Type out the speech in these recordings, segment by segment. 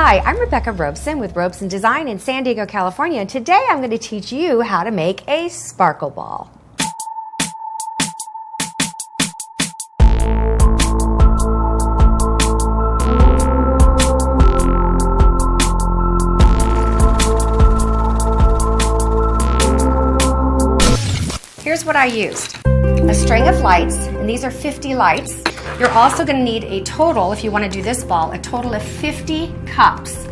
Hi, I'm Rebecca Robeson with Robeson Design in San Diego, California, and today I'm going to teach you how to make a sparkle ball. Here's what I used. A string of lights, and these are 50 lights. You're also going to need a total, if you want to do this ball, a total of 50 cups.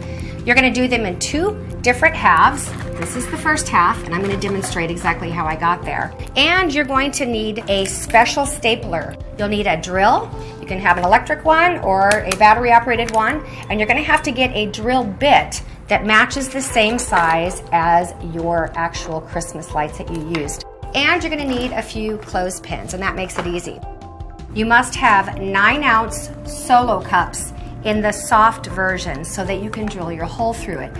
You're going to do them in two different halves. This is the first half, and I'm going to demonstrate exactly how I got there. And you're going to need a special stapler. You'll need a drill. You can have an electric one or a battery-operated one, and you're going to have to get a drill bit that matches the same size as your actual Christmas lights that you used. And you're going to need a few clothespins, and that makes it easy. You must have 9-ounce solo cups in the soft version so that you can drill your hole through it.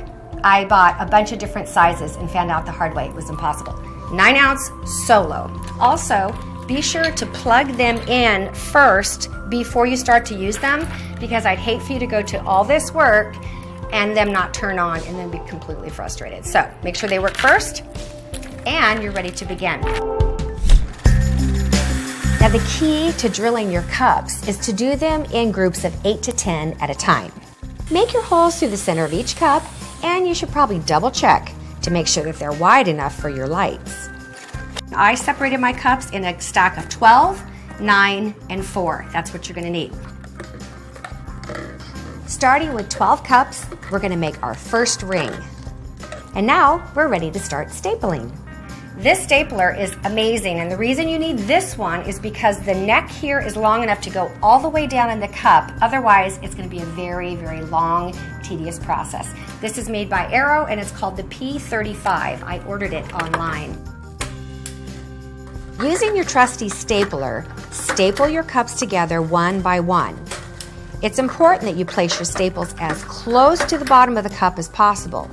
I bought a bunch of different sizes and found out the hard way it was impossible. 9-ounce solo. Also, be sure to plug them in first before you start to use them, because I'd hate for you to go to all this work and them not turn on and then be completely frustrated. So make sure they work first and you're ready to begin. Now the key to drilling your cups is to do them in groups of 8 to 10 at a time. Make your holes through the center of each cup, and you should probably double check to make sure that they're wide enough for your lights. I separated my cups in a stack of 12, 9, and 4. That's what you're going to need. Starting with 12 cups, we're going to make our first ring. And now we're ready to start stapling. This stapler is amazing, and the reason you need this one is because the neck here is long enough to go all the way down in the cup. Otherwise, it's going to be a very, very long, tedious process. This is made by Arrow, and it's called the P35. I ordered it online. Using your trusty stapler, staple your cups together one by one. It's important that you place your staples as close to the bottom of the cup as possible.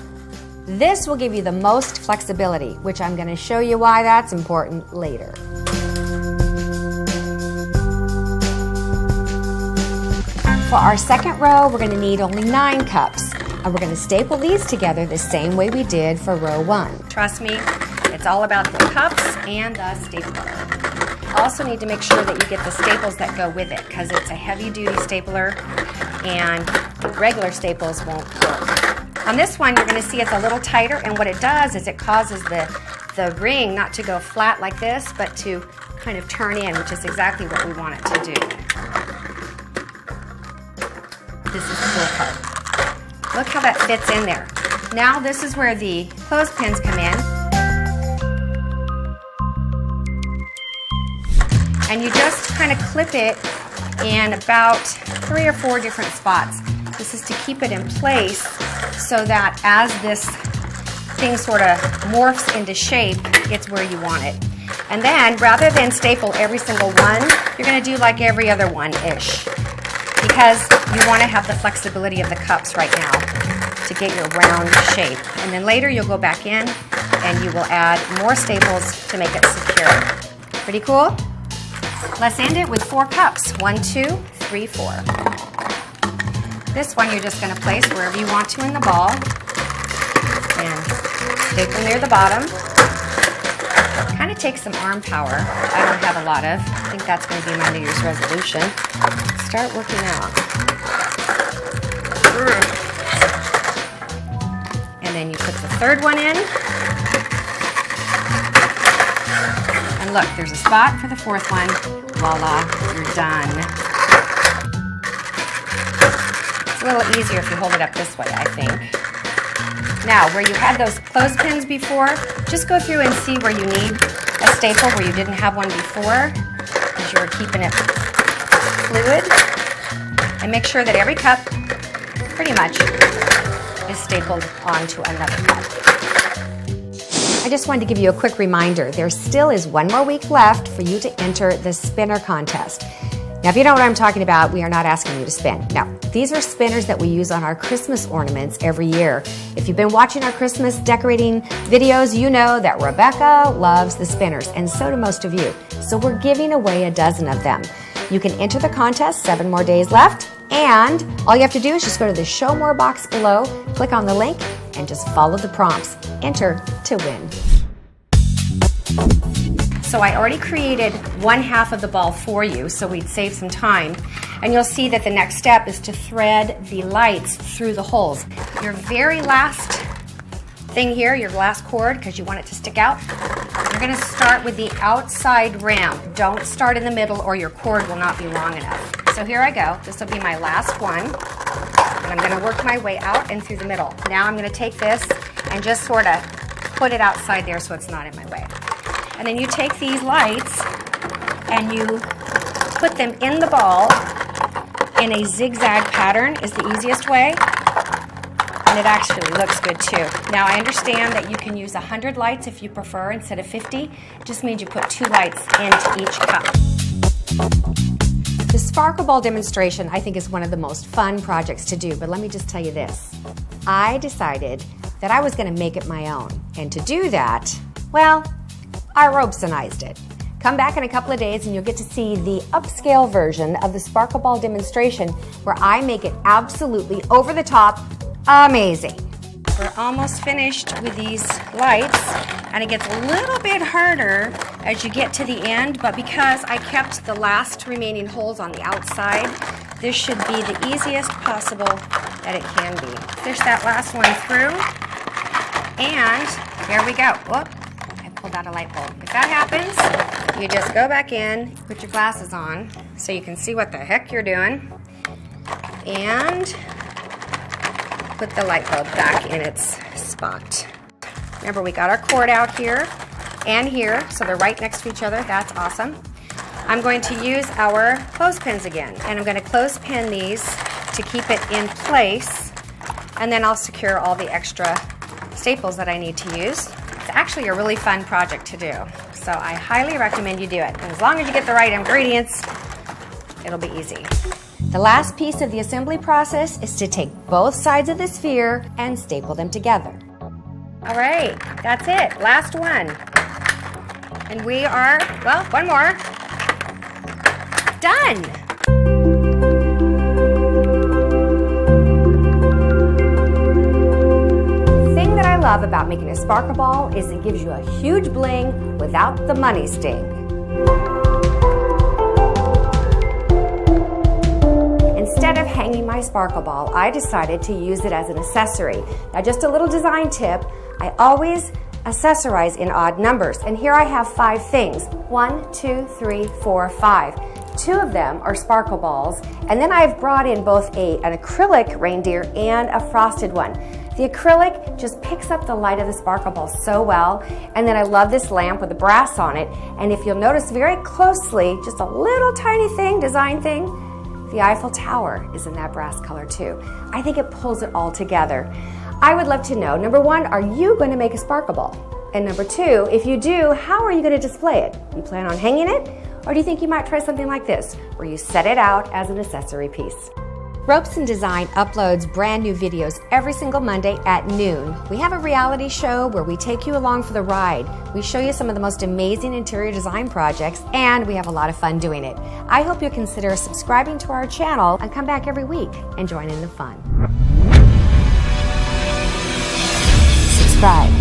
This will give you the most flexibility, which I'm going to show you why that's important later. For our second row, we're going to need only 9 cups, and we're going to staple these together the same way we did for row 1. Trust me, it's all about the cups and the stapler. Also need to make sure that you get the staples that go with it, because it's a heavy-duty stapler and regular staples won't work. On this one, you're going to see it's a little tighter, and what it does is it causes the ring not to go flat like this, but to kind of turn in, which is exactly what we want it to do. This is the cool part. Look how that fits in there. Now this is where the clothespins come in. And you just kind of clip it in about 3 or 4 different spots. This is to keep it in place so that as this thing sort of morphs into shape, it's where you want it. And then, rather than staple every single one, you're going to do like every other one-ish, because you want to have the flexibility of the cups right now to get your round shape. And then later you'll go back in and you will add more staples to make it secure. Pretty cool? Let's end it with 4 cups. 1, 2, 3, 4. This one you're just going to place wherever you want to in the ball and staple near the bottom. Kind of takes some arm power, which I don't have a lot of. I think that's going to be my New Year's resolution. Start working out. And then you put the third one in. And look, there's a spot for the fourth one. Voila, you're done. It's a little easier if you hold it up this way, I think. Now, where you had those clothespins before, just go through and see where you need a staple where you didn't have one before, because you were keeping it fluid. And make sure that every cup, pretty much, is stapled onto another cup. I just wanted to give you a quick reminder. There still is 1 more week left for you to enter the spinner contest. Now, if you know what I'm talking about, we are not asking you to spin. Now, these are spinners that we use on our Christmas ornaments every year. If you've been watching our Christmas decorating videos, you know that Rebecca loves the spinners, and so do most of you. So we're giving away a dozen of them. You can enter the contest, 7 more days left, And all you have to do is just go to the Show More box below, click on the link, and just follow the prompts. Enter to win. So I already created one half of the ball for you, so we'd save some time. And you'll see that the next step is to thread the lights through the holes. Your very last thing here, your last cord, because you want it to stick out, you're going to start with the outside rim. Don't start in the middle or your cord will not be long enough. So here I go. This will be my last one. And I'm going to work my way out and through the middle. Now I'm going to take this and just sort of put it outside there so it's not in my way. And then you take these lights and you put them in the ball in a zigzag pattern is the easiest way. And it actually looks good too. Now I understand that you can use 100 lights if you prefer instead of 50. It just means you put 2 lights into each cup. The Sparkle Ball demonstration I think is one of the most fun projects to do, but let me just tell you this. I decided that I was going to make it my own. And to do that, well, I Robesonized it. Come back in a couple of days and you'll get to see the upscale version of the Sparkle Ball demonstration where I make it absolutely over the top amazing. We're almost finished with these lights and it gets a little bit harder as you get to the end, but because I kept the last remaining holes on the outside, this should be the easiest possible that it can be. Fish that last one through and there we go. Whoop. Pulled out a light bulb. If that happens, you just go back in, put your glasses on so you can see what the heck you're doing, and put the light bulb back in its spot. Remember, we got our cord out here and here, so they're right next to each other. That's awesome. I'm going to use our clothespins again, and I'm going to clothespin these to keep it in place, and then I'll secure all the extra staples that I need to use. It's actually a really fun project to do, so I highly recommend you do it. And as long as you get the right ingredients, it'll be easy. The last piece of the assembly process is to take both sides of the sphere and staple them together. All right, that's it. Last one. And we are, well, one more. Done. Love about making a sparkle ball is it gives you a huge bling without the money sting. Instead of hanging my sparkle ball, I decided to use it as an accessory. Now, just a little design tip, I always accessorize in odd numbers, and here I have 5 things. 1, 2, 3, 4, 5. 2 of them are sparkle balls, and then I've brought in both an acrylic reindeer and a frosted one. The acrylic just picks up the light of the sparkle ball so well, and then I love this lamp with the brass on it, and if you'll notice very closely, just a little tiny thing, design thing, the Eiffel Tower is in that brass color too. I think it pulls it all together. I would love to know, number 1, are you going to make a sparkle ball? And number 2, if you do, how are you going to display it? You plan on hanging it? Or do you think you might try something like this, where you set it out as an accessory piece? Robeson Design uploads brand new videos every single Monday at noon. We have a reality show where we take you along for the ride. We show you some of the most amazing interior design projects, and we have a lot of fun doing it. I hope you'll consider subscribing to our channel and come back every week and join in the fun. Subscribe.